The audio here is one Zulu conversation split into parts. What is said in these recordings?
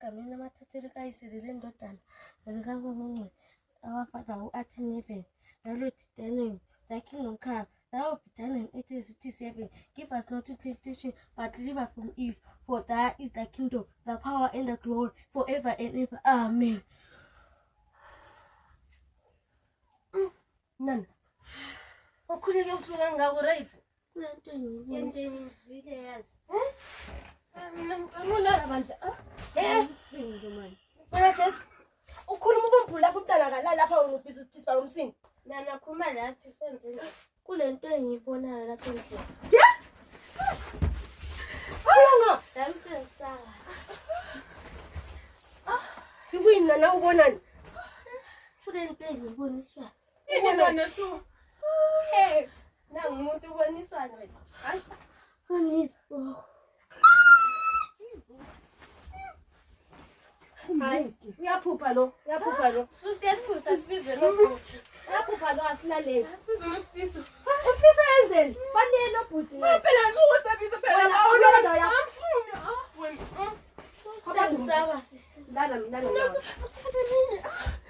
Egameni amathatheleka ayisele le ndodana likaNkulunkulu abafata u-Artin Heaven, the Lord thy kingdom come, thy will be done on earth as it is heaven. Give us not into temptation, but deliver from evil. For thy is the kingdom, the power, and the glory, forever and ever. Amen. Nana, ukhuleke usuka ngako right? Kulento yentweni izile yazi. Mina ngicamula abantu. Wena Jess, ukhuluma ubumphula lapho umntana akala lapha unubhiza uthisa ngomsini. Nana khuluma lathi kwenzeni. Kulento engiyibonayo lapha endlini. Yeah? Awunga, damsensaka. Yikuyini nana ubonani? Kulento engiyiboniswa. Yini nana sho? Hey, nangumuntu uboniswana wena. Hayi. Angizwa. Hayi, uyaphupha lo. Susiyethusa sibize lo. Uyaphupha lo asilaleli. Sibize. Usifisa enzeni? Fanele lo bhuti. Phela ngizosebiza phela. Awulonda yamfuna. Wena. Kodwa ngisawa sisi. Lala mina.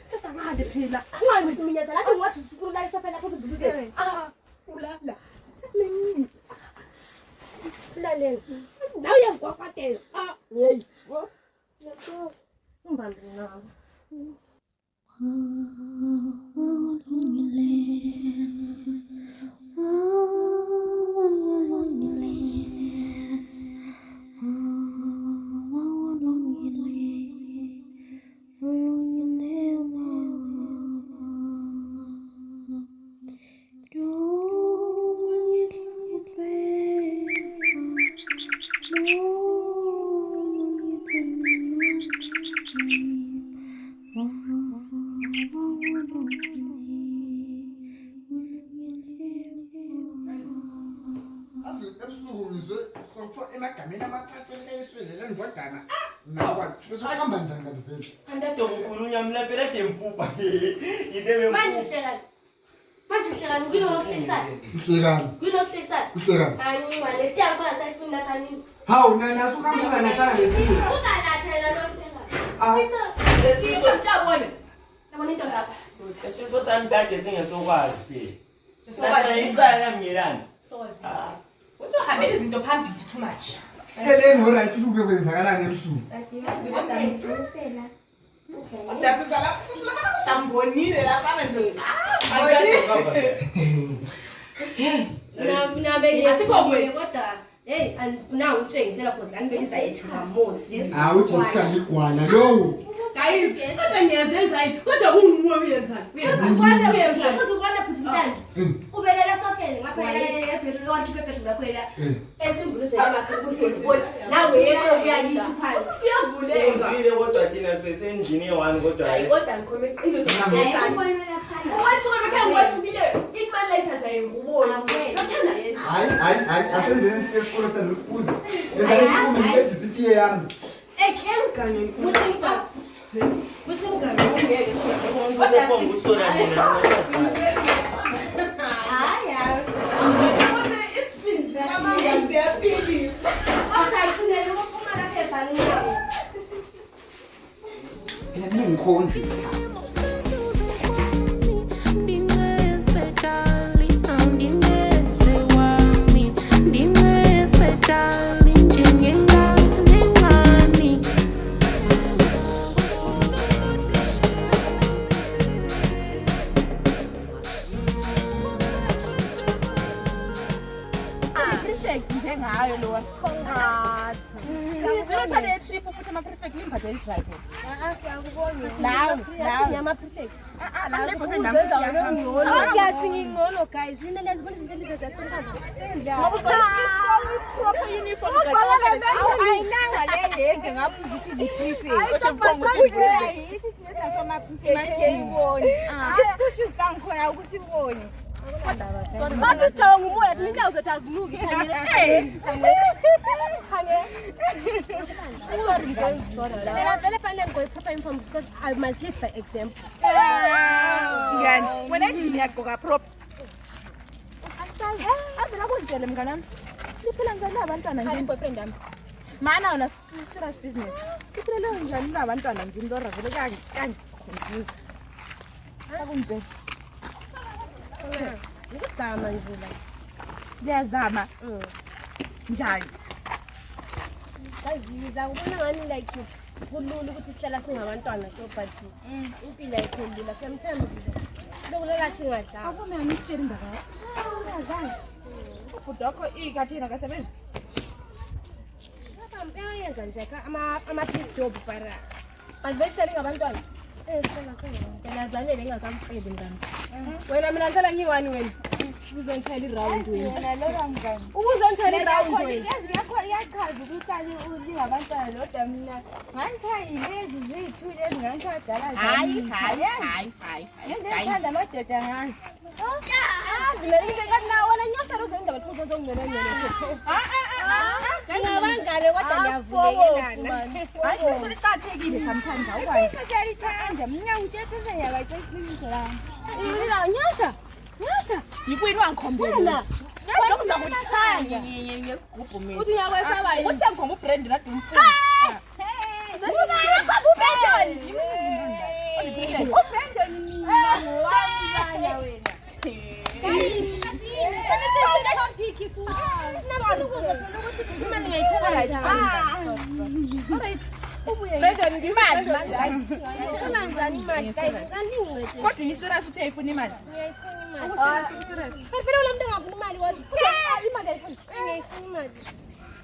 Tshata ngade phela. Ungangisiminyaza lapho ngathi usukhulula isafela lapho udulukele. Ulala. Silaleli. Nawe uyangwakwatela. Hey. Yebo. Mbandana. Egameni amathatheleka ayisele le ndodana. Nawa, usahamba njani kanti vele? Andade ukukhulunya mina phela dempupa. Yidebe Manje uhlekani kunokuhlekisana. Uhlekani? Kunokuhlekisana. Uhlekani? Hayi ngale tiyafuna sayifuna nathanini. Hawu nana asuhamba unanathana lefika. Ungalathela nohlekana. Sisa sijabone. Yabona into zakho. Esifiso sami kade singesokwazi phela. Sokwazi icala lamnyelana. Sokwazi. Uthi uhambele izinto phambili too much. Seleni oright ube kwenzakalani ebusuku? Ndasiza lapho tambonile lapha nje. Mina bengisikhombele kodwa hey andifuna ukutshengisela khona anibelisa yethu ngamosi. Hawu Jessica ngigwala lo. Guys, kodwa ngiyazenza yini? Kodwa kunguwe uyenzani? Uzukwana futhi mntana. Ubelela sofeni ngapha ebhedroom wathi ebhedroom lakhwela. Esimbulu selama futhi sport. Nawe yena uyayithi phansi. engineer one kodwa. Hayi kodwa ngikhona iqiniso njengani. Uwathi kodwa ke ngwathukile imali letha sayengubona. Hayi asenzeni isikole sezisibuza. Ezayikuma ngeke sitiye yami. Ekemgano ngikuthi kuthi ngalo ngeke Kodwa kongusola mina. hayi Mama ngiyaphilisa. awusayicinele ukuphuma la ebhanini yakho Mina ngikhondi. Njengayo lo congrats. Ngizothatha trip futhi ama prefect limphathe i-drive. siyakubona Lawo. nyama perfect Lawo. obviously ngingcono guys nina lezibona izinto ezizasenza Proper uniform ayinanga le yembe ngabuza ukuthi zikhiphe. Isitushu sangikhona ukusibone. bathi sithawa ngumoya nina uzathazimuki Mina vele fanele ngikho proper uniform because I must lead by example. Ngiyani? Wena endlini yagqoka prop. Avela kunjele mnganami. Liphila njani abantwana ngini boyfriend yami? Mana una serious business. Liphila njani abantwana ngini lo ravele kangi confuse. Akunje. Ngizama nje la. Ngiyazama. Njani? Kaziza ngibona ngani like kulula ukuthi sihlala singabantwana so but impilo ayikholula sometimes lokulala singadlala. Akuna ngisitshela indaba yakho. Uyazana. Ubudokho ikathina kasebenzi. Uyayenza nje ama piece job para. Angibehleli ngabantwana. Sihlala singabantwana. Ngiyazanele ngingasakuceli mngani. Wena mina ngithala ngiwani wena. Uzongitshayela i-round wena. Yena lo kamngani. Uzongitshayela i-round wena. Yazi iyachaza ukuthi lingabantwana lodwa mina ngangithiwa yilezi zithu lezi ngangithiwa dala zami. Hayi. Ngithanda amadoda ngazi. Mina ngingekani nawe wena ngiyoshara uzengindaba futhi uzongimela ngene. Ngingabangane kodwa ngiyavumelana. Hayi kuqhathekile sometimes awukwazi. Siyalithanda mina ngitshela ngiyabatshela iqiniso lami. Nyasha. Yikwini wangikhombela. Wena. Lokhu ngizakuthanya ngesigubhu mina. Uthi uyakwesaba yini? Uthi sengikhomba ubrand kade umfuni. uBrandon mina ngowami wena. Brandon ngimali kodwa yiserious uthi ayifuna imali.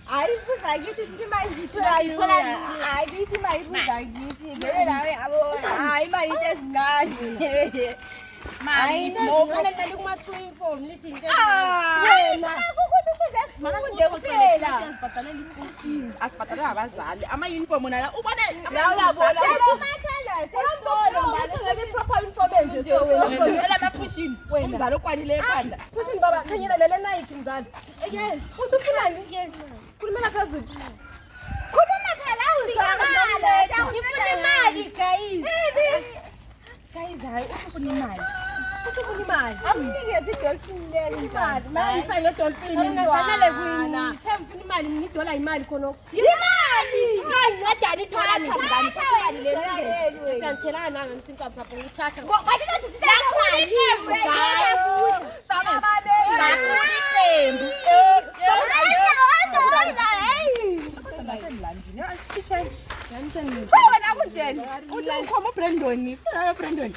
Hayi buza ngithi thina imali zithola hayi ngithi imali buza ngithi vele nawe yabo hayi imali into ezincane hayi ngone nali kuma school uniform lithi into wena ukuthi ubuze sifunde kuphela Sibhadalela i-school fees. asibhadalwe abazali ama uniform nala ubone La uyabona ukuthi proper uniform nje so wena. wena amaphushini umzali okwanile ekhanda Pushini baba khanyela lele Nike mzali. Yes. Uthi uphilani? Yes. Khulumela phezulu. khuluma phela uzwakala Ngifuna imali guys. guys hayi ufuna imali Uthi ufuna imali. akunikeze idolphin leli Imali. Manje ngithenga dolphin Ngizanele kwini? Themba imali ngidola imali khona. imali incedani ithola Ngani imali le ngeke ngiyangitshela nanga ngisinkapi sapho ngithatha. Kwathi kathi siyakhona iqembu sawona kunjeni uthi ukhoma uBrandon sinalo Brandon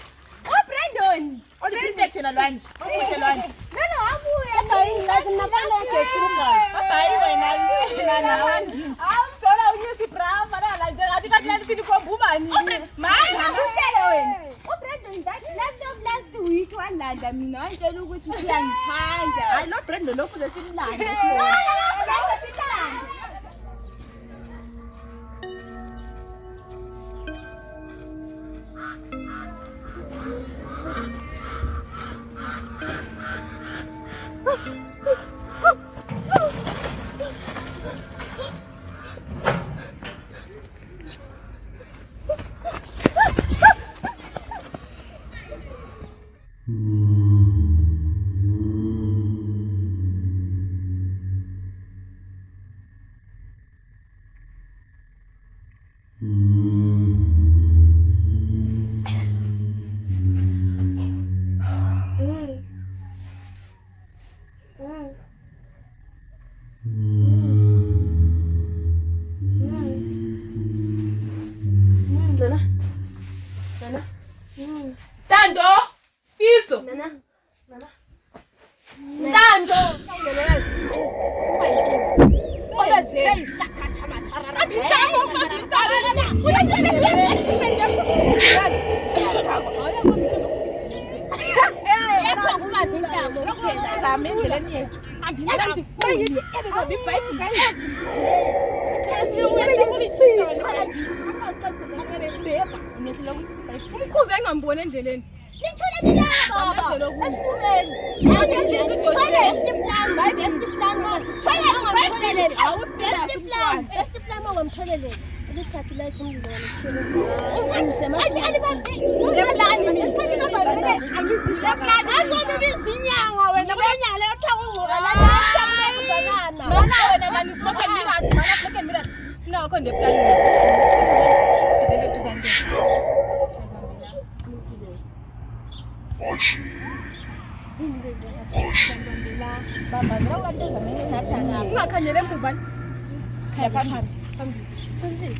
uBrandon uprefect nalwani ukudlelwani Nalo wabuya bayini ngathi nafana ngesimngani. abayi wena ngithina nawe Awuthola unyusi brava la nje ngathi kahlali sithi khomba ubani. manje ngikutshele wena uBrandon that last week walanda mina wantshela ukuthi siyangithanda. hayi lo Brandon lo fuze simlande Unokhuleka ukuthi sibhayi. Umkhuze engamboni endleleni. Nithule mina baba. Esiphumeni. Ngiyajisa idodana esiplan, baby esiplan. Ngamtholelele. Awu best plan. Best plan ngamtholelele. Ukuthatha la umlilo wamtshela. Ngimse manje. Le plan mina. Le plan azobe bizinyanga wena kwenyanga leyo thanga ungqoka la. Mana wena mani smoke and mirrors. Mana smoke and mirrors. No, kon de plan. Baba noma nto zamene thatha la. Ungakhanyele emvuvani. Khaya phambili. Phambili.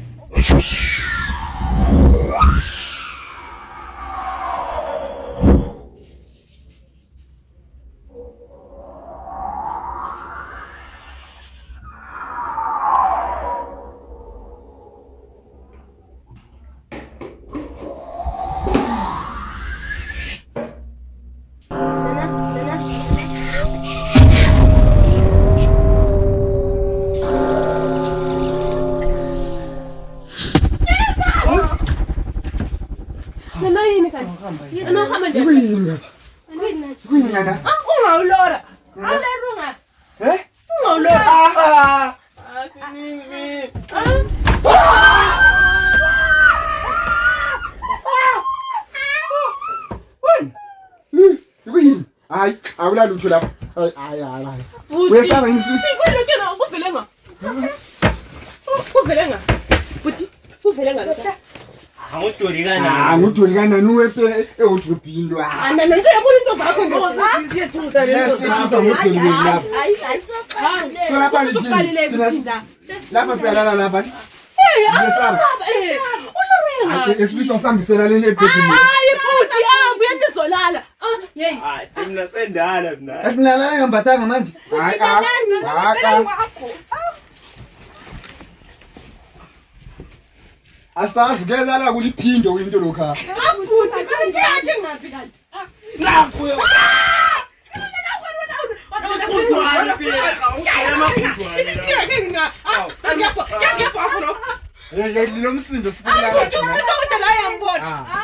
Kunzi. Hayi, awulali utho lapha. Hayi. Wesaba ngifisa. Sikwelekela kuvelenga. Kuvelenga. Buti, kuvelenga lokho. Angudoli kana. Ngudoli kana nuwepe ewuthubhindwa. Ana nento yabona into zakho nje. Siyethusa Lesithusa ngudoli lapha. Hayi. So lapha lithi. Lapha siyalala lapha. Wesaba. Ulorenga. Esifisa usambisela leli ebhedini. Hayi futhi abuye sizolala. Hey. Hayi, mina sendala mina. Asilala ngambathanga manje. Hayi. Asazi kelala kuliphindo into lokha. Afuthi kanti ngaphi kanti? Nakho. Lomsindo sifuna Ah,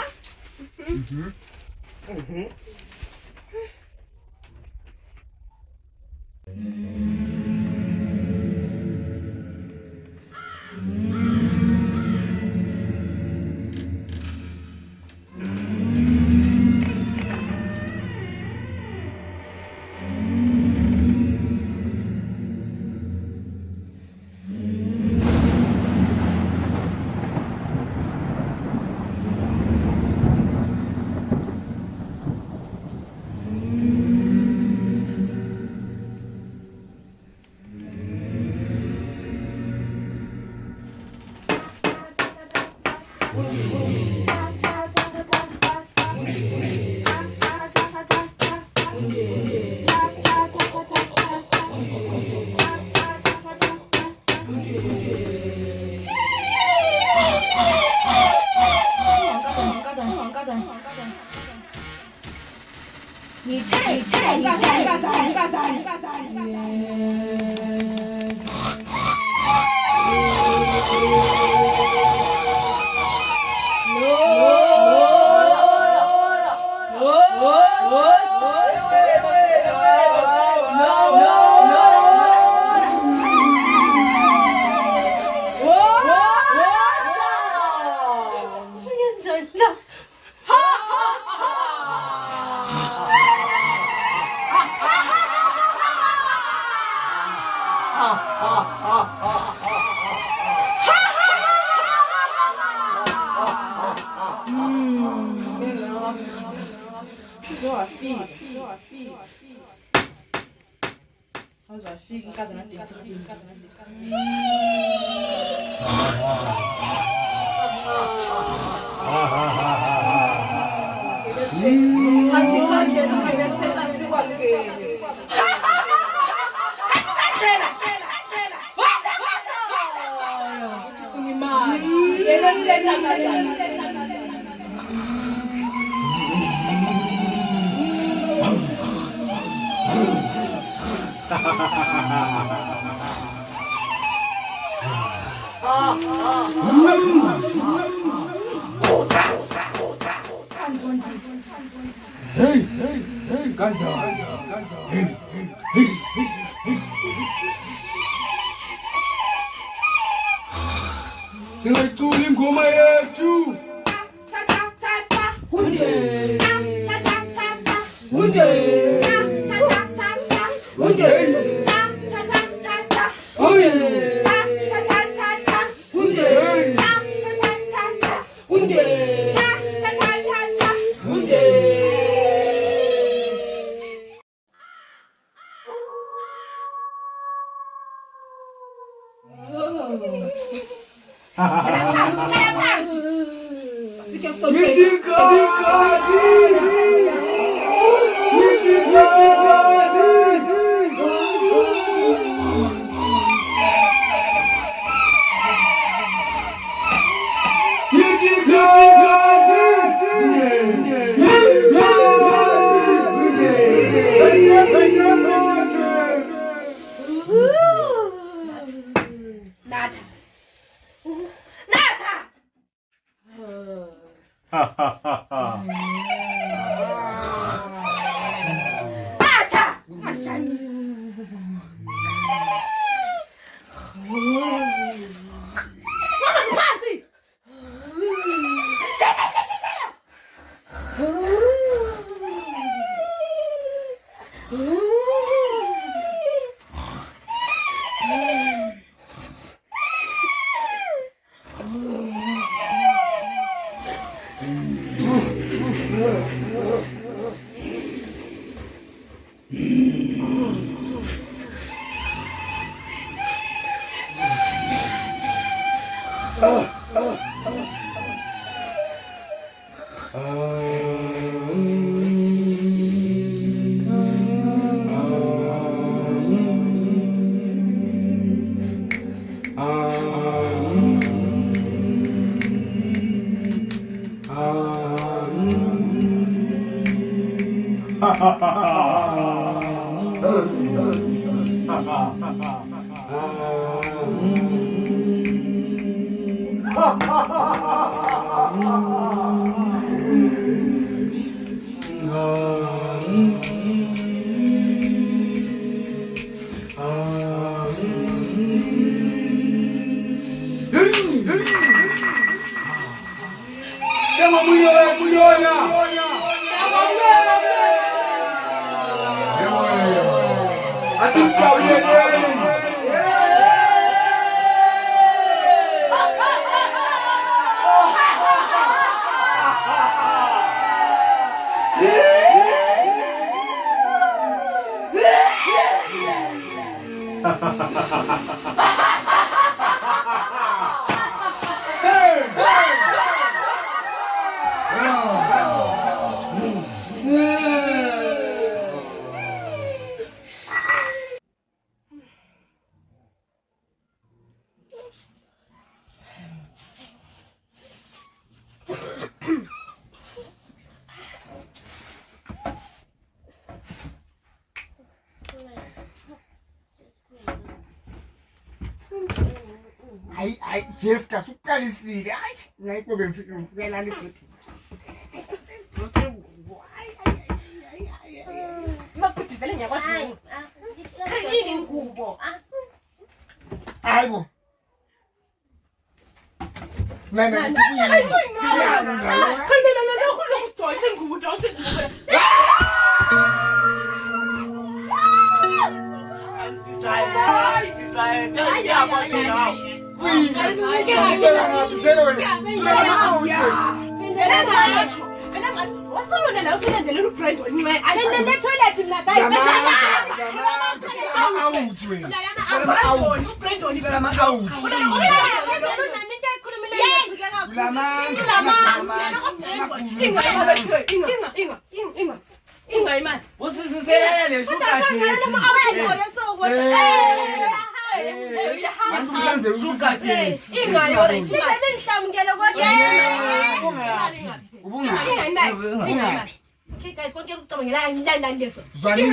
Hey, Gaza. Hey. Singayicula ingoma yethu. Hunde. Ai, Jessica, suqalisile. Hayi, ngayikho bengifika la lifuthi. Maphuthi vele ngiyakwazi. Khangini ingubo. Hayibo. Nana, Okay guys, konke ukucabangela ngilanda leso. Zwanini.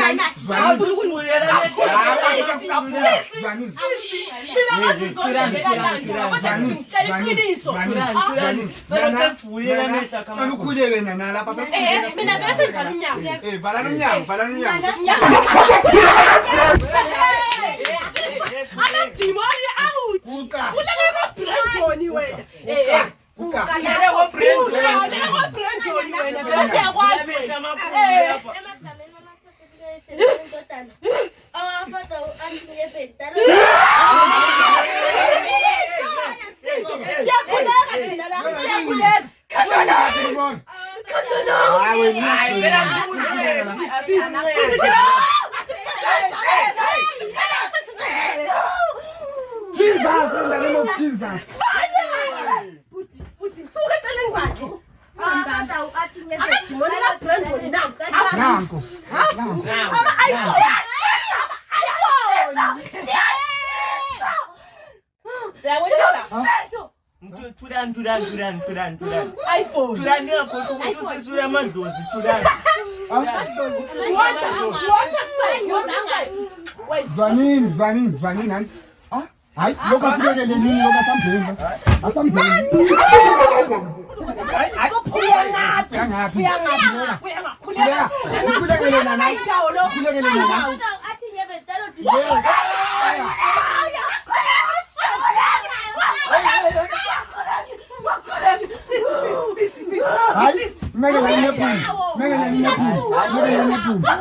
Ukhuleke nana lapha sasikhuleka. Mina bese ngivala umnyango. Vala nomnyango. Amandimoni out. Uqa. Ulele ko-Brandon wena. Uqa. Ulele ko-Brandon wena. Bese yakwazi. Emagameni amathatha indodana. Awafata u-anti ngepedala. Siyakhuleka thina la. Siyakhuleka. Jesus, in the name of Jesus. Nanko. Zwanini. Hayi, lokho sibekele nini lokho asambheni. Ukhulekele nana. Athi ngepedala. Hayi, mekele nephuma.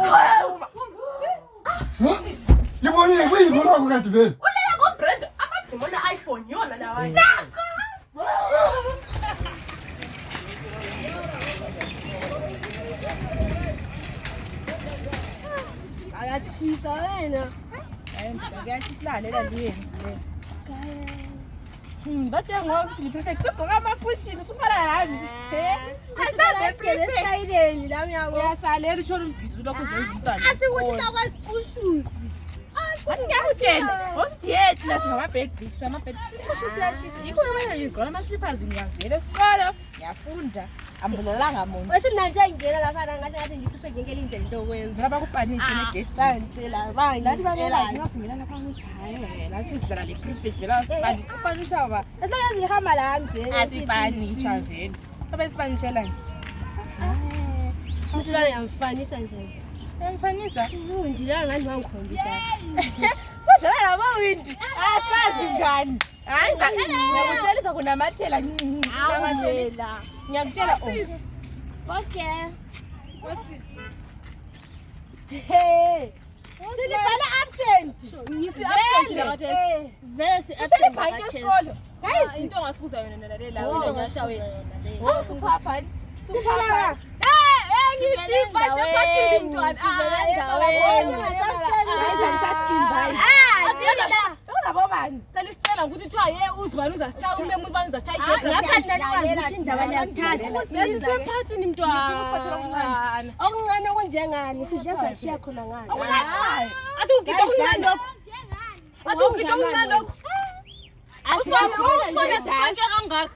Yibonile kuyini lokho kanti vele? Ulele ko-Brandon. Amandimoni iPhone yona lawa. Akachisa wena. Ngiyakhisilana liyenzile. Bathe ngoba uthi prefect ubhoka amapushini sukhala yami. Asabekele esayideni la myabo. Uyasalela utshona umbhizi lokho uzenza umntwana. Asikuthi sakwazi kushuzi. Ngiyakutshela uthi yethi la singama bad bitch sama bad siyashisa yikho wena ngigqoka ama slippers ngiyavela esikolo ngiyafunda ambulolanga muntu Wesinanje ngena lapha ngathi ngiphethe ngenkele indlela into okwenza. zaba kupanishe negate lathi baba ngafungela lapha ukuthi hayi lathi sidlala le prefect la sipani kupanisha ba Esinanje ngihamba la ngivele. asipanisha vele baba sipanishela nje Umuntu la yamfanisa nje. Yamfanisa Undila ngani wangikhombisa. sadlala namawindi asazi ngani hayi ngiyakutshela kunamathela ngiyakutshela ngiyakutshela Okay. hey Silibhala absent. ngisi absent la Vele si absent bhayike ngakhe. esikolo Guys, into ongasibuza yona nalalela into ngashawe yona le. usuphapha Siphela. ngithi basephathini mntwana labo bani selisicela ukuthi kuthiwa ye uzibani uzasitshaya ume umuntu bani uzasitshaya ijethi Ngapha ndingazi ukuthi indaba liyasithatha. sesiphathini mntwana Okuncane okunjengani sidla sachiya khona ngani. asukugida okuncane lokho asukugida okuncane lokho Asikhona sonke kangaka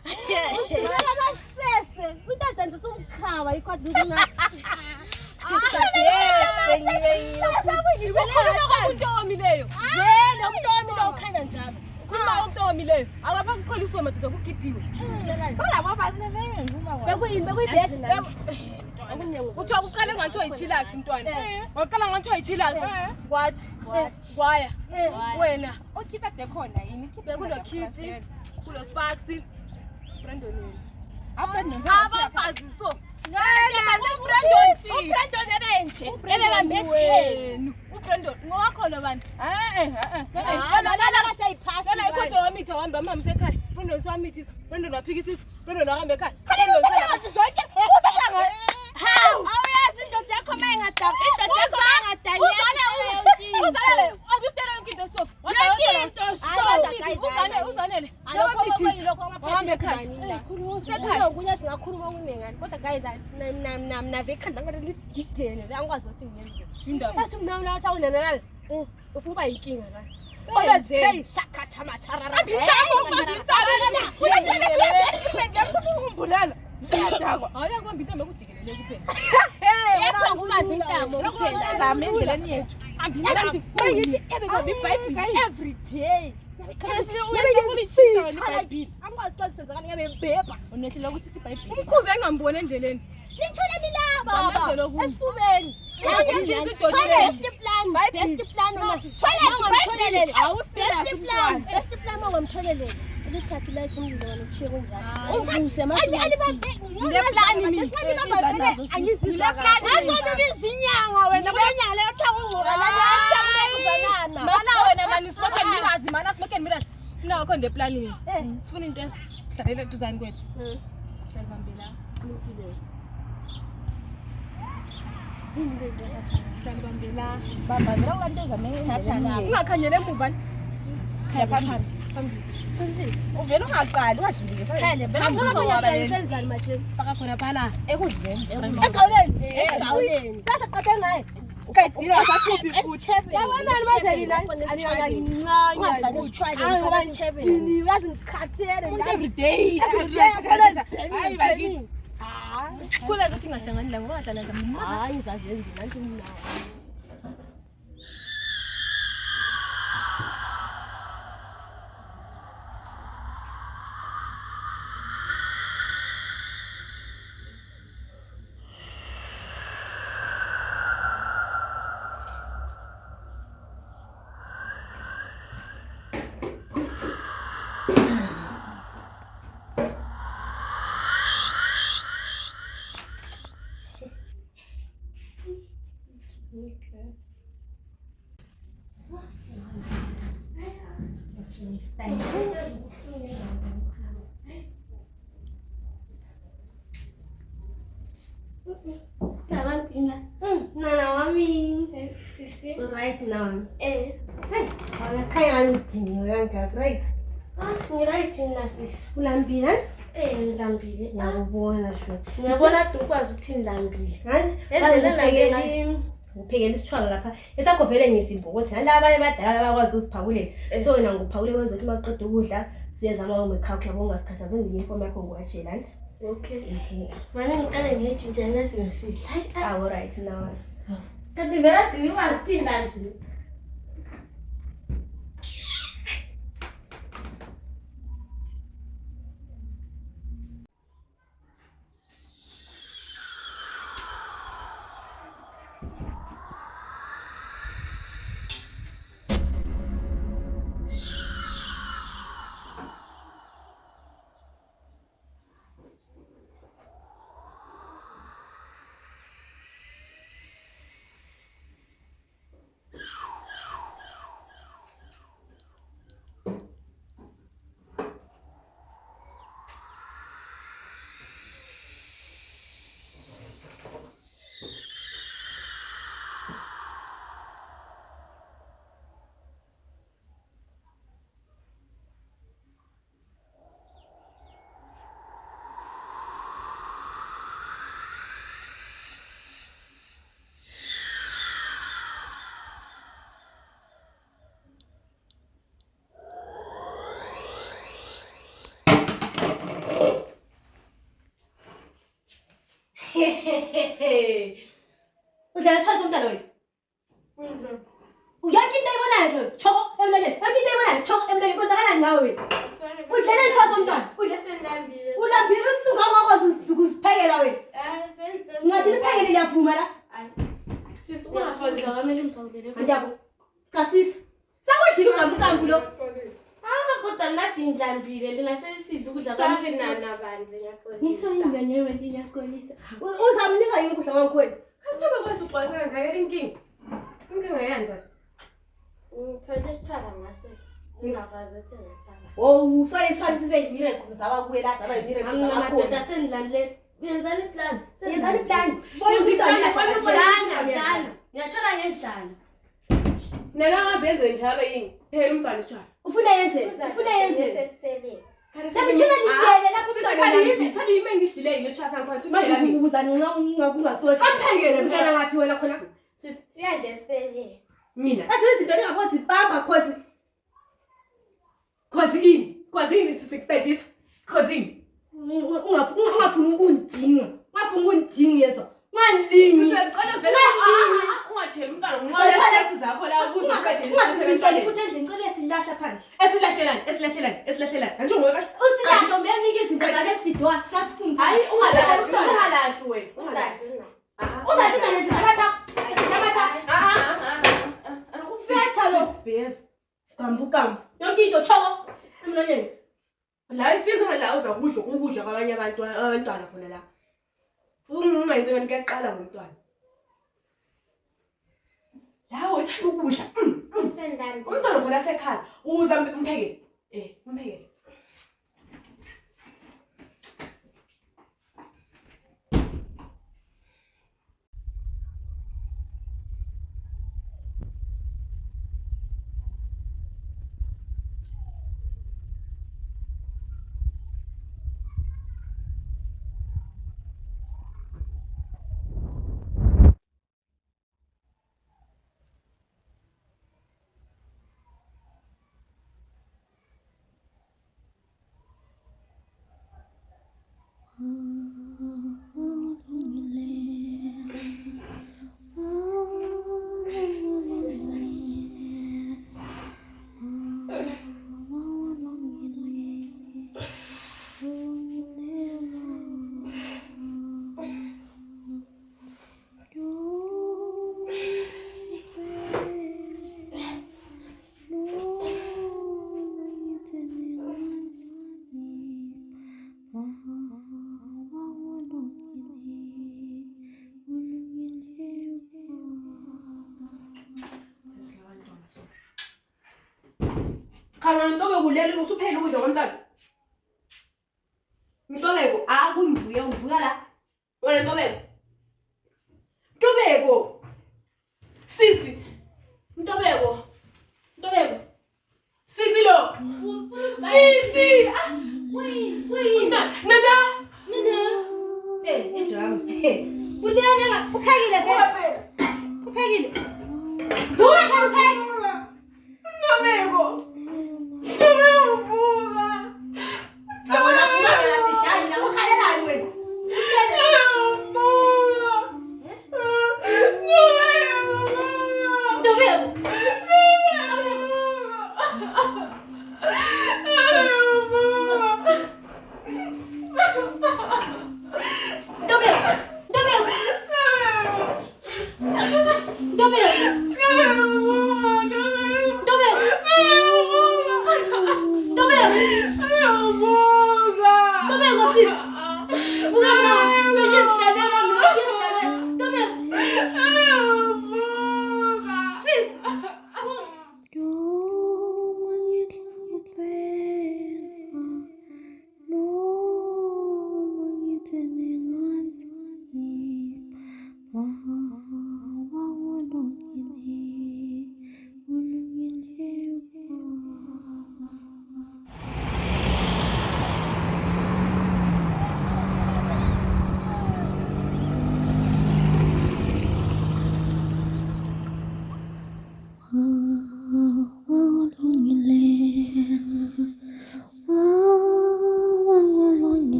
Ngala masese. Into zenza somkhaba ikwazi ukuthi Ukukhuluma komuntu owomileyo vele umuntu wami lo ukhanya njalo. khuluma komuntu owomileyo akapha kukholiswa madoda kugidiwe balabo abantu bengenza Bekuyibhesi nami. kuthiwa kuqale ngathiwa yichillax mntwana waqala ngathiwa yichillax kwathi kwaya wena okhipha dekhona yini bekulo khithi kulo sparks Brandon wena abafazi so uBrandon ebenje. Ebekambethe. uBrandon ngowakho lo bani Lana kaseyiphasa. lana ikhosi wamitha wahamba amhamisa ekhaya Brandon siwamithisa Brandon waphikisisa Brandon wahamba ekhaya Brandon zonke Awuyazi indoda yakho mayingadala. Indoda yakho mayingadala. uzalele understand yonke into so uzanele wahamba ekhaya Sekhaya kunye singakhuluma kunengani kodwa guys nave ekhanda ngale lididene angikwazi ukuthi ngiyenze. indaba Bese mina uthi awunenelala. Ufuna uba yinkinga la. Hey shakatha matharara. ngiyakhumbulala ngiyadakwa awuyakuhamba into mekujikelele kuphela Uhambe intamo kuphela. Zama endleleni yethu. Bayithi ebebabi iBhayibheli every day. Angikwazi xa kusenzakala ngabe mbhebha. Unehlelo ukuthi siBhayibheli. Umkhuze engamboni endleleni. Nithole nilaba esifubeni. Best plan. Best plan ungamtholelele. Best plan ungamtholelele. Ukuthatha light umlilo wena kushiye kunjalo. Ungise ngeplan mina. Angizizwa kahle. Ngizona bizinyanga wena kwenyanga leyo thanga ungqoka la yakuzanana. Mana wena mani smoke and mirrors, mana smoke and mirrors. Mina wakho ndeplan mina. Sifuna into esidlalela duzane kwethu. Hlalibambela. Hlalibambela. Bambela ukanti ezame endleleni. Ungakhanyele emuva. Phambili. Uvela ungaqali ungajimbikisa. Khanya phambili. Senzani manje? Faka khona phala ekudleni. Egawuleni. Sasa qaphe ngaye. Ukayidila sathuphi futhi. Yabona bazali la alincane utshwala ngini wazi ngikhathele Every day. Hayi bakithi. Kula ukuthi ngahlangani la ngoba hlala nzima. Hayi ngizazenza nanti mina. Nana wami sisi right now wala kaya ndini yanga right ni right na sisi ulambile ngilambile ngiyabona sho ngiyabona ukwazi ukuthi ngilambile right endlela uphekela isithwala lapha esakhovele ngesimbo ukuthi nalabanye badala abakwazi usiphakulela so wena nguphakulela wenza ukuthi maqeda ukudla siyezama umekhakhe yabo ngasikhathaza uniform yakho ngwatshe right okay mana ngiqale ngiyijinja ngasingisidla hayi all right now kanti vela ngikwazi thinda nje Udlala isithwala somntana wena. Uyakho into eyibonayo nje. Choko emlonyeni. Yakho into eyibonayo choko emlonyeni. Kwenzakalani ngawe wena? Udlala isithwala somntana. Ulambile usuka ongakwazi ukusiphekela wena. Ngathi niphekele liyavuma la. Sisi ungatholi kwamele ngiphawulele. Andiyabo. Cha sisi. Sakudlile ugambukambu lo. Kodwa nathi ngilambile lina sesidla ukudla kwamfina nabani ngiyaqolisa. Ngisho ingane wena ngiyaqolisa. Uzamnika yini ukudla kwakwenu? Kanti bekwazi uxolisa ngayo inkingi. Inkingi yanda. Ngithole isithwala ngase. Ngingakwazi ukuthengisana. Oh, so isithwala sibe yimiracle zaba kuwela zaba yimiracle zaba khona. Amadoda senidlalile. Yenzani plan. Yenzani plan. Bona ukuthi dlana. Ngiyathola ngendlala. Nena ngaveze njalo yini? Phela umbhalo isithwala. Ufuna yenze. Sesiphelele. Sabithina ningele lapho umntwana. Khani yime ngidlile yini eshasa ngaphansi. Manje ukubuza ungakungasohle. Amphekele mntana ngaphi wena khona? Sisi uyadla esiphelele. Mina. Azizinto engakwazi ibamba cause ini sisikuqedisa. Cause ini. Ungafuna ukundinga. Ungafuna ukundinga yeso. Ungangilini. Sisacela vele ungajemi umntwana ngoba sizakho la ukuze Ungasebenzisani futhi endlini ngicela silahla phandle. Esilahlelani. Kanti ngoba Usilahle uyanika izinto zake sidwa sasifunda. hayi ungalahli wena. Uzathi mina sizabatha. Fetha lo. Gambu. Yonke into choko emlonyeni. La isiza la uzakudla ukudla kwabanye abantwana khona la. Ungenze wena kuyaqala ngomntwana. La uthanda ukudla. Umntwana khona sekhaya. Uza umphekele. Umphekele. Khona Ntobeko kulele usuphela ukudla kwamntwana. Ntobeko kungivuya la. Wena Ntobeko. Sisi. Ntobeko. Sisi lo. Sisi. Nana. Ejam. Uliana uphekile phela. Uphekile. Vuka phela uphekile. Ntobeko. Abona fuka la sidali la ukhalelani wena. Ntobeko.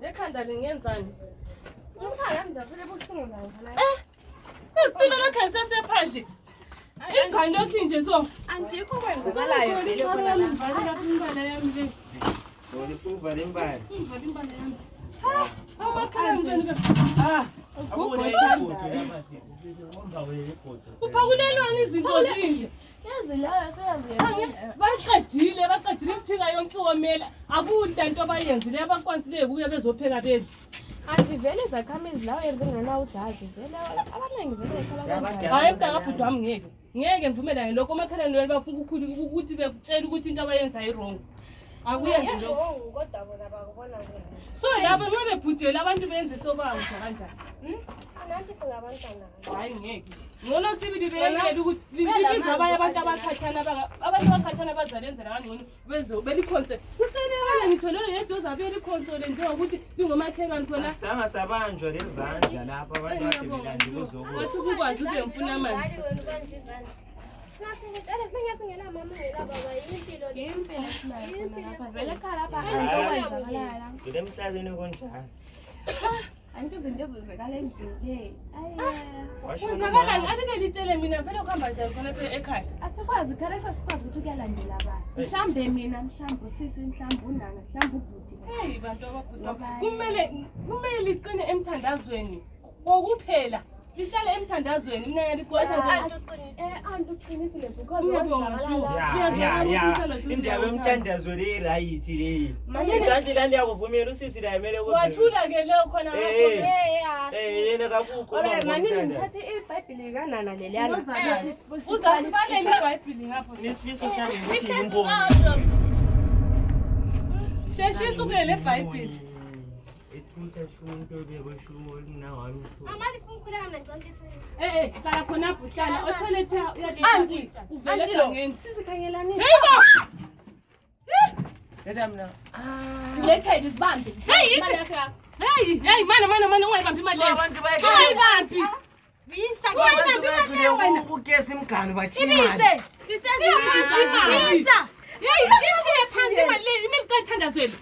Ekhanda lingenzani? Umkhaya mnjafule buhlungu nayo la. Isitulo lakhe sesephandle. Ingane lokhu nje so andikho kwenzakalayo vele khona la. Imbala yami le. Uvala imbala. Uvala imbala yami. Amakhala ngizeni ke. Uphakulelwana izinto zinje. Yazi la seyazi. Baqedile imphika yonke womela. Akuntanto abayenzile abakwanisileyo kuye bezopheka bezi. Andivele zakhamizi la yenze ngana uzazi vele abaningi vele ekhala. Hayi mntaka wami ngeke ngivumelane lokho makhaleni wena bafuna ukuthi bekutshela ukuthi into abayenza ayirong. akuyenzi lokho kodwa bona bakubona so yabo uma bebhujela abantu benze sobangu kanjani nathi singabantwana hayi ngeke ngcono sibili beyekela ukuthi libiza abanye abantu abakhathana bazalenzela kangcono belikhonsole kusenekala ngitho leyo yedwa ozabe likhonsole njengokuthi lingomakhelwane khona sanga sabanjwa lezandla lapha abantu ababelandi kuzokuthi wathi ukwazi ukuthi ngifuna amanzi vele ekhaya lapha ngile emhlabeni kunjani anti izinto ezenzekala endlini kwenzakalani alike litshele mina vele ukuhamba njani khona phela ekhaya asikwazi khale sasikwazi ukuthi kuyalandela abantu mhlawumbe mina mhlawumbe usisi mhlawumbe unana mhlawumbe ubhuti heyi bantu ababhuta kumele liqine emthandazweni kokuphela lihlale emthandazweni mina ngiyaliqotha anti uqinisile because indaba emthandazo le right le izandla lani yakuvumela usisi la emele wathula ke leyo khona yena kakukho manje ngithathe iBhayibheli kanana leliyana uzasibalela iBhayibheli ngapho nisifiso sami ukuthi imbono sheshisa ubulele iBhayibheli ethuta shunto bekweshumo linawami hlala khonapho hlala otholetha uyalithi uvele egangeni sizikhangelani Eta mina letha izibambe hey mana ungayibambi imali abantu ungayibambi ugesi imganu bathini imali imali kayithandazweni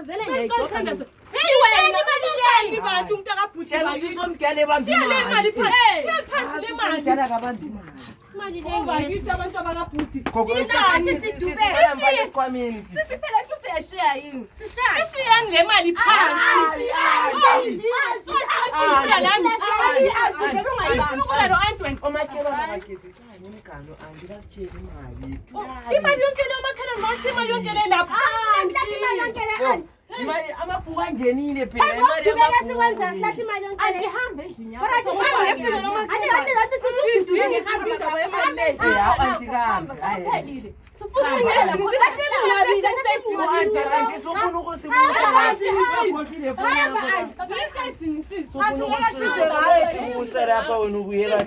vele ngiyayixoxa hey wena imali bantu umuntu akabhuti sisomdala ebamba imali phansi le mali sisomdala kabamba imali bakithi abantu abakabhuti esikhwameni sisiphela nto siyashare yini sishiyani le mali phansi imali yonke le omakhelwane bathi imali yonke le lapha imali amabhuku angenile phela andihambe endlini lapha wena ubuyela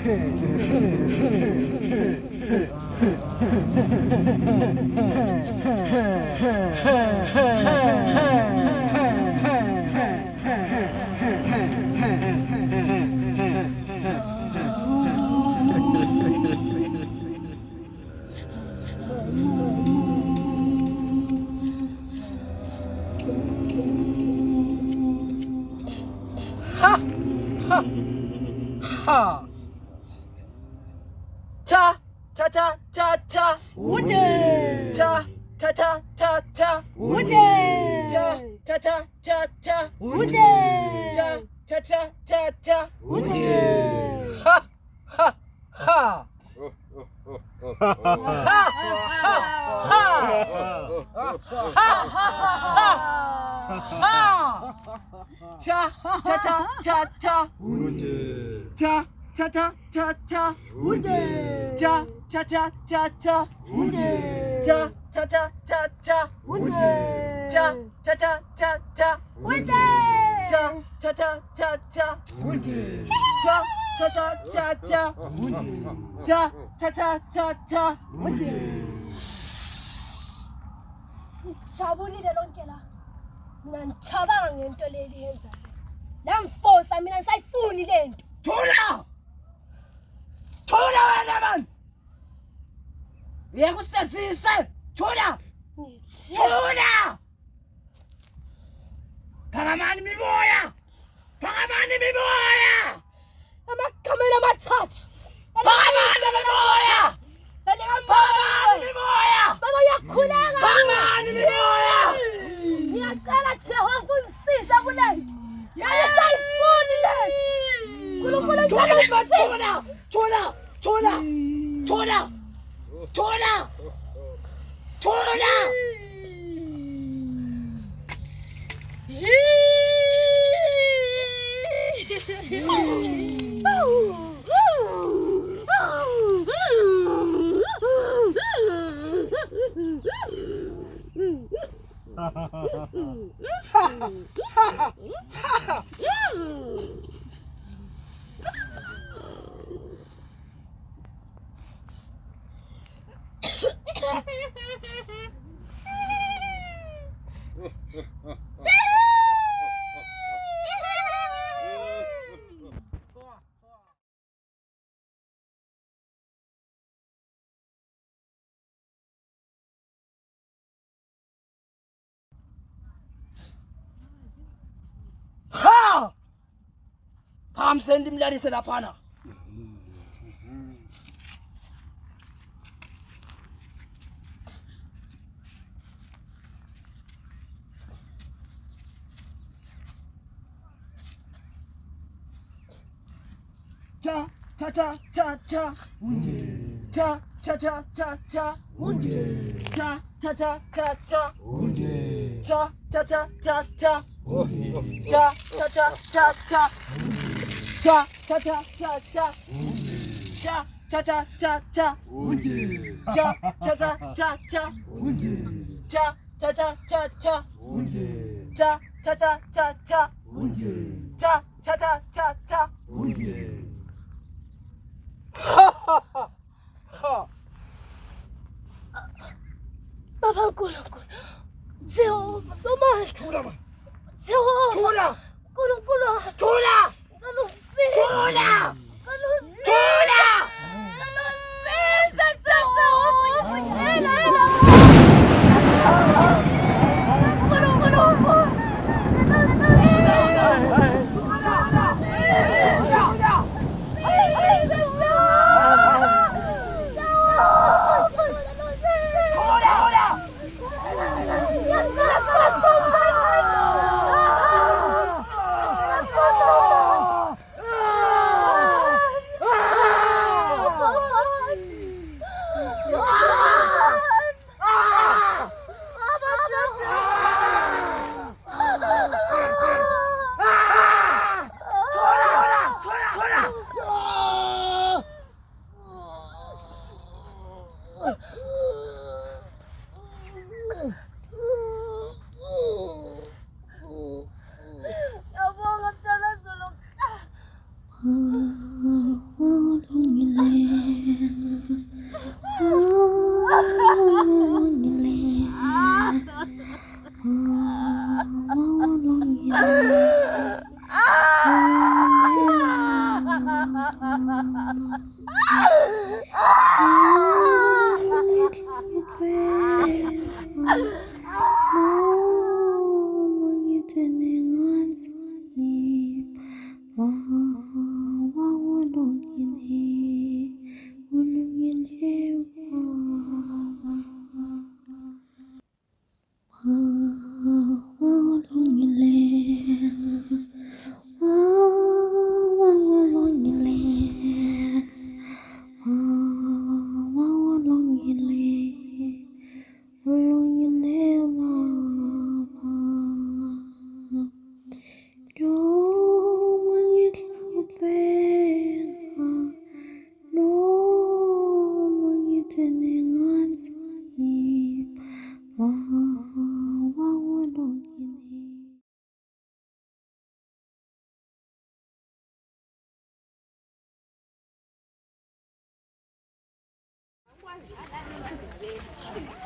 Hey. 차, 차, 차, 차, 차. 운전. 차, 차, 차, 차, 차. 운전. 차, 차, 차, 차, 차. 운전. 차, 차, 차, 차, 차. 운전. 하, 하, 하. 차, 차, 차, 차, 차. 운전. 차, 차, 차, 차, 차. 운전. 차, 차, 차, 차, 차. 운전. 차, 차, 차, 차, 차. 운전. 차, 차, 차, 차, 차. 운전. 차, 차, 차, 차, 차. 운전. 차, 차, 차, 차, 차. 차, 차, 차, 차, 차. Jabulile lonke la. Mina ngicabanga ngento leli yenzayo. Lamfosa mina ngisayifuni lento. Thula! Thula wena man! Uyakusazisa! Thula! Thula! Phakamani mimoya! Phakamani mimoya! Amakamela amathathu. Phakamani mimoya! Phakamani mimoya! Baba uyakhuleka. Phakamani mimoya! Ngiyacela Jehova ungisize kulento. Ayisayifuni lento. Nkulunkulu Thula! Thula! Thula! Thula! Thula! Thula! Thula! Ha! Phamsendi mlalise laphana. Cha cha cha cha cha. Cha cha cha cha cha. Cha cha cha cha cha. Cha cha cha cha cha. Cha cha cha cha cha. Cha cha cha cha cha. Cha cha cha cha cha. Cha cha cha cha cha. Cha cha cha cha cha. Cha cha cha cha cha. Cha cha cha cha cha. Ha ha ha. Ha. Baba nkulunkulu. Jehova somandla. Thula man. Jehova. Thula. Nkulunkulu. Thula. Ngicela usisize. Thula. Ngicela usisize. Thula. Ngicela usisize Jehova. Ngicela hela. Nkulunkulu. Yabonga Mtana Zulu.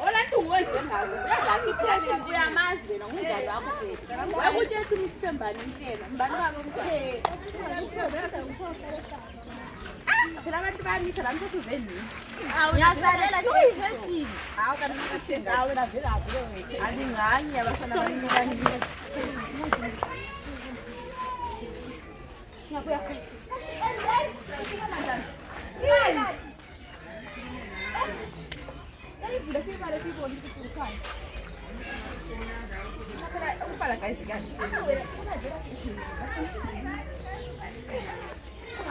Olantu wenze ngazo uyazazi ukuthi uyamazi wena ngumngane wakho phela wakuthi ethi umthembani intshela mbani babo umntwana phela abantu bayamitha la mthetho uzeni ngiyasalela session hawu kanti ukuthi ngawe la vela vele wethu alinganye abafana abanikani ngiyabuya Vula siyibale siyibone ukuthi ukhaya. Phela ukubhala guys kahle.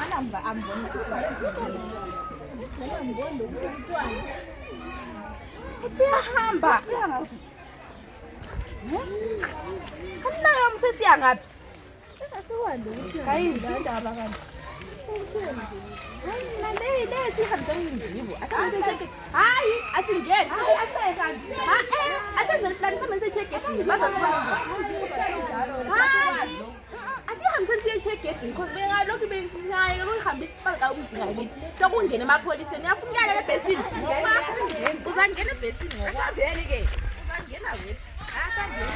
Anamba ambonisisa. Mina ngibona ukuthi uthi uyahamba, uyangaphi? Kanti nayo msesiya ngaphi? Asiwande ukuthi guys indaba kanti. Hayi, le sihambisana indibo. Asenze hayi, asingeni. Asenze plan semenze check it. Bazasibona. Hayi. Asihambisana siye check it because beka lokhu bengayi ukuhambisa ibanga ukudinga lithi. Sokungena emapholiseni. Yafunyanele ebhesini. Uzangena ebhesini ngoba. Asaveli ke. Uzangena wena. Asaveli.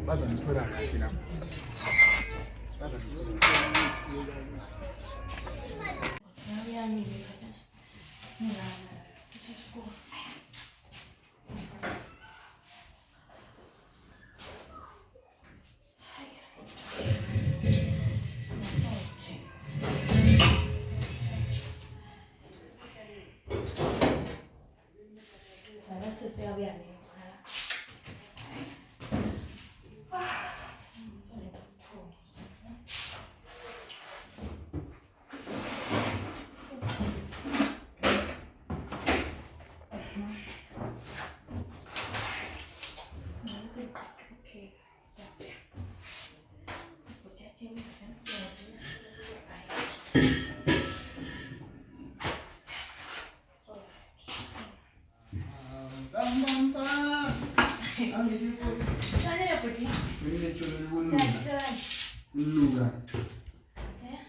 Bazanithola kahle lapho. Luga.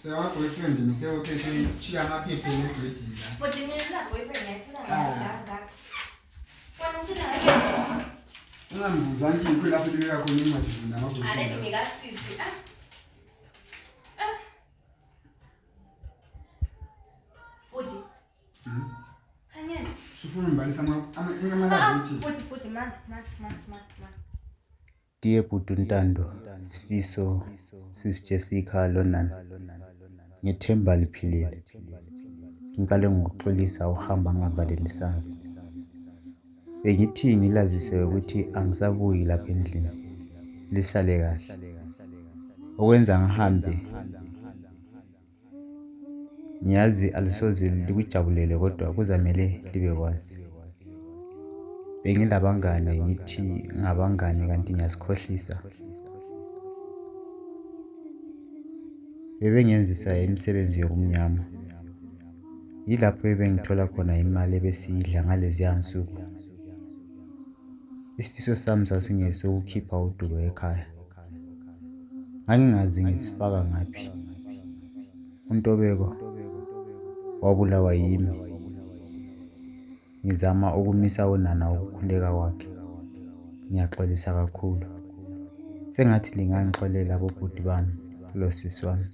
Sewa boyfriend ni sewa kesi chia mapepe ni kweti. But you need that boyfriend next time. Ungambuza nje kwela phela yakho ni manje na mabo. Ane ngika sisi. Bodi. Kanyeni. Sifuna umbalisa ingamala bithi. Bodi man. Dear Butuntando, Sifiso, Sis Jessica Lonan. Ngithemba liphilile. Ngicela ngokuxolisa uhamba ngabalelisana. Bengithi ngilazise ukuthi angisabuyi lapha endlini. Lisale kahle. Okwenza ngihambe. Ngiyazi alisoze likujabulele kodwa kuzamele libe kwazi. Bengilabangane ngithi ngabangane kanti ngiyasikhohlisa. Bebengenzisa imisebenzi yokumnyama. Yilapho ebengithola khona imali ebesiyidla ngaleziya nsuku. Isifiso sami sasingesokukhipha udubo ekhaya. Ngangingazi ngisifaka ngaphi. uNtobeko wabulawa yimi ngizama ukumisa unana ukukhuleka kwakhe. Ngiyaxolisa kakhulu. Sengathi lingangixolela abobhuti bami lo sisi wami.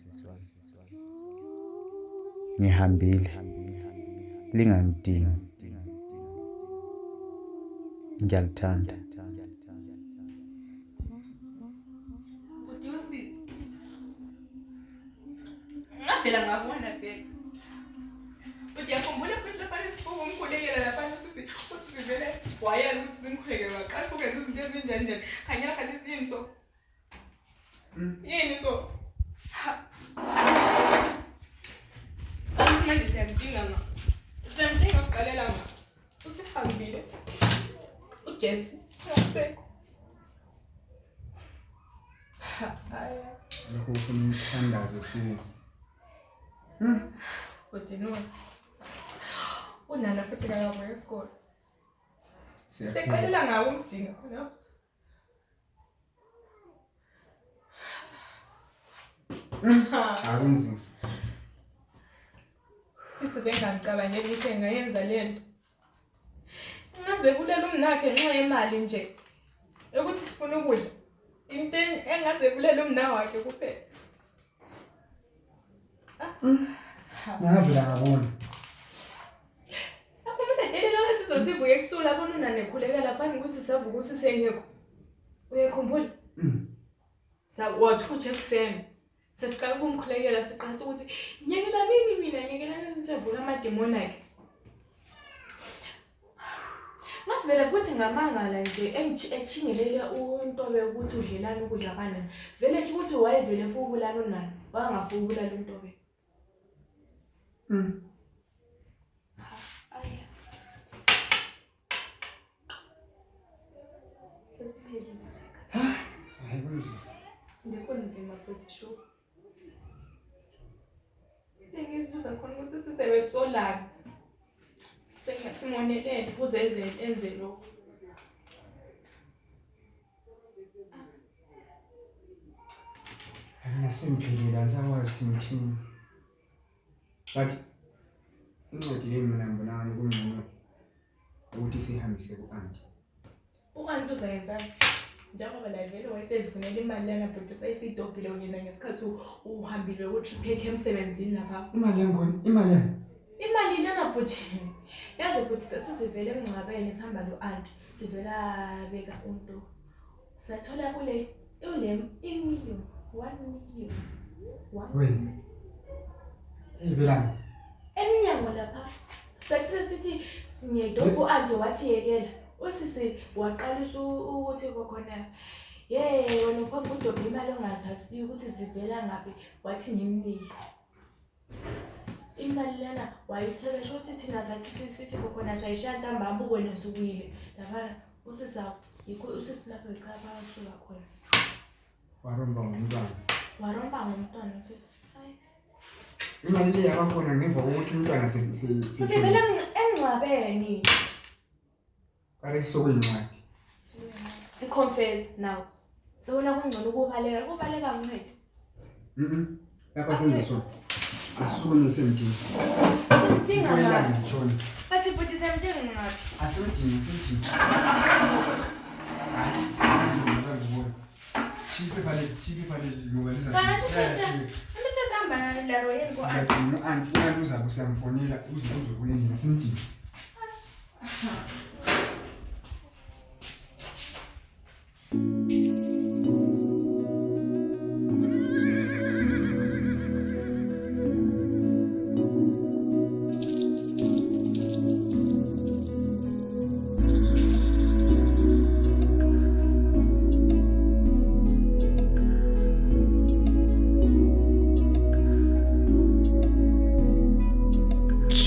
Ngihambile. Lingangidingi. Ngiyalithanda. Ngavela ngakubona vele. Uyakhumbula futhi lapha isifuko umkhulekela lapha sisi usivele wayela ukuthi simkhulekele waqasha ukwenza izinto ezinjani njani. Khanyela khathi siyini so. Yini so? Manje siyamdinga nga. Siyamdinga siqalela nga. Usihambile. Ujesi uyasekho. Lokho ufuna umthandazo sini. Kodwa unana futhi akabuya esikole. Siyaphila. Seqalela ngawo umdinga khona. Akunzima. Sisi bengangicabangeli ukuthi engayenza lento. Ngaze kulela umnakhe nxa yemali nje. Ukuthi sifuna ukudla. Into engaze kulela umna wakhe kuphela. Ngavela ngabona. Akumele delela lesizosivuka ekusula abona unana ekhuleka lapha ukuthi savuka usisengekho. Uyakhumbula? Wathutsha ekuseni. Sesiqala ukumkhulekela siqasa ukuthi nyekela nini mina nyekela nisivuka amademoni akhe. Ngavela futhi ngamangala nje echingelela uNtobe ukuthi udlelana ukudla kanani. Vele nje ukuthi wayevele futhi ubulala unana. Wangafuki ubulala uNtobe. Aya. Sesiphele. Hayi kunzima. Ndikunzima futhi sho. Ngizibuza khona ukuthi sisebesolana. Simonelele ukuze enze lokho. Angasemphelele angisakwazi thini. But incwadi le mina ngibonani kungcono ukuthi sihambise ku-aunty. U-aunty uzayenzani? Njengoba la vele wayesezifunela imali lana bhuti sayisidobhile uyena ngesikhathi uhambile utrip yakhe emsebenzini lapha. Imali yakhona, imali yami. Imali lana bhuti. Yazi bhuti sathi sivele emngcwabeni sihamba lo-aunty. Sivela beka unto. Sathola kule imillion, 1 million. Wena. Velani. Eminyango lapha. Sathi sithi sinyedobo u-aunty wathi yekela. Usisi waqalisa ukuthi kokhona wena uphambi uDobe imali ongazazi ukuthi zivela ngapi wathi ngimnike imali lana wayithatha sho ukuthi thina zathi sithi kokhona sayishaya ntambama wena usukile lapha usisi yikho usisi lapha ekhaya basuka khona Waromba ngomntwana usisi imali le yabakhona ngemva kokuthi umntwana sivela emngcwabeni. Kare sokuyincwadi. Siconfess now. Sewona kungcono kubaleka mncede. Lapha senziswa. Asukume semdingi. Semdinga ngapi? Bathi futhi semdinga ngapi? Asemdingi. Chipe pale lugalisa. Andithi sihamba la royeni ko aunty. Aunty uza kusamfonela uzokuyini semdingi.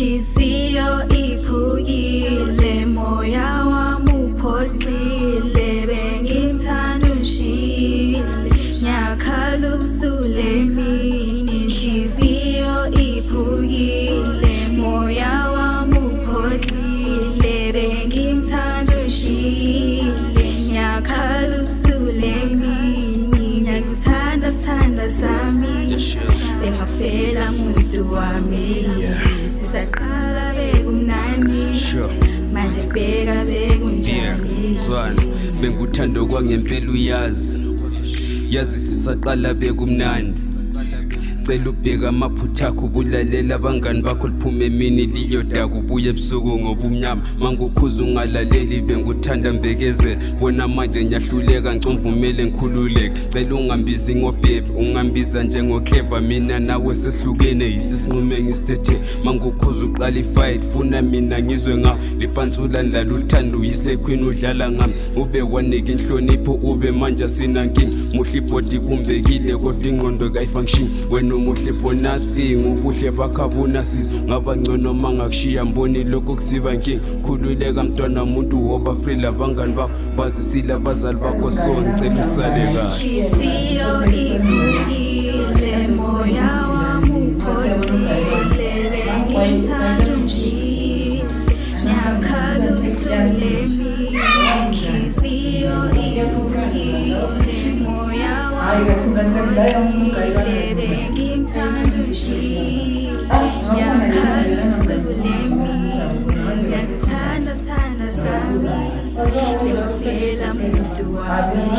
Hliziyo iphukile moya wami upholile bengithanda ushile nyakhala ubusule emini hliziyo iphukile moya manje bheka bekunjani Swana benguthando kwangempela uyazi sisaqala bekumnandi cela ubheka amaphutha akho ukulalela abangani bakho liphume emini liyoda kubuye ebusuku ngobumnyama mangukhuza ungalaleli benguthanda mbekezela bona manje ngiyahluleka ngicomvumele ngikhululeke cela ungambizi ngobhebi ungambiza njengokheva mina nawe sehlukene yisisinqume ngisithethe mangukhuza uqala ifight funa mina ngizwe ngawo lipansula ndlala uthando uyisile queen udlala ngami ube wanika inhlonipho ube manje sinankingi muhle ibody kumbekile kodwa ingqondo kayifunction umuhle for nothing ubuhle bakhabona sizo ngaba ngcono mangakushiya mboni lokho kusiba inkingi khululeka mntwana umuntu woba free labangani bakho bazisile abazali bakho so ngicela usale kahle Ihliziyo ivulile moya wami upholile bengithanda umshile nyakhala usulemi Ihliziyo ivulile moya wami upholile bengithanda umshile nyakhala usulemi Yakuthanda thanda sami Bekuvela muntu wami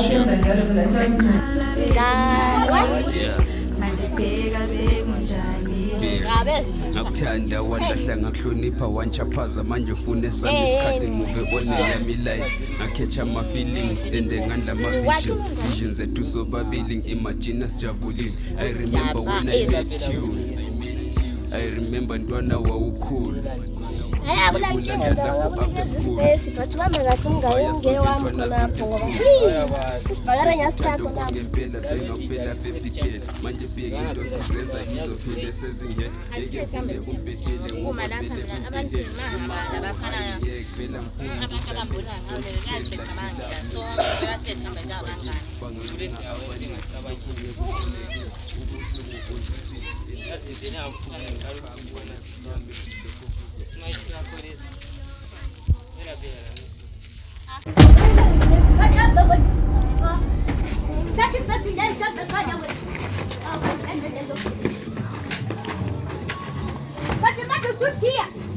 manje bheka bekunjani ngakuthanda walahla ngakuhlonipha wanchaphaza manje ufuna esami isikhathi ngubebona yami life ngakhetha ama-feelings ende ngandla ama-visions zethu sobabili ngi-imagine sijabulile I remember when I met you I remember ntwana wawukhulu Space, but one of us is going to one Spaghetti, yes, chat on But